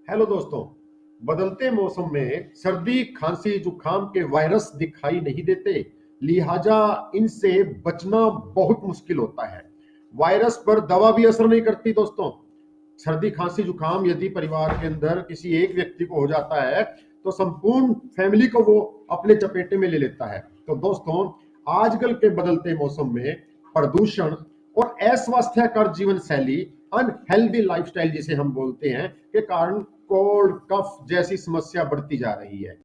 Hello दोस्तों। बदलते मौसम में सर्दी खांसी जुकाम के वायरस दिखाई नहीं देते, लिहाजा इनसे बचना बहुत मुश्किल होता है। वायरस पर दवा भी असर नहीं करती दोस्तों। सर्दी खांसी जुकाम यदि परिवार के अंदर किसी एक व्यक्ति को हो जाता है तो संपूर्ण फैमिली को वो अपने चपेटे में ले लेता है। तो दोस्तों, आजकल के बदलते मौसम में प्रदूषण और अस्वास्थ्यकर जीवन शैली, अनहेल्दी लाइफस्टाइल जिसे हम बोलते हैं, के कारण कोल्ड कफ जैसी समस्या बढ़ती जा रही है।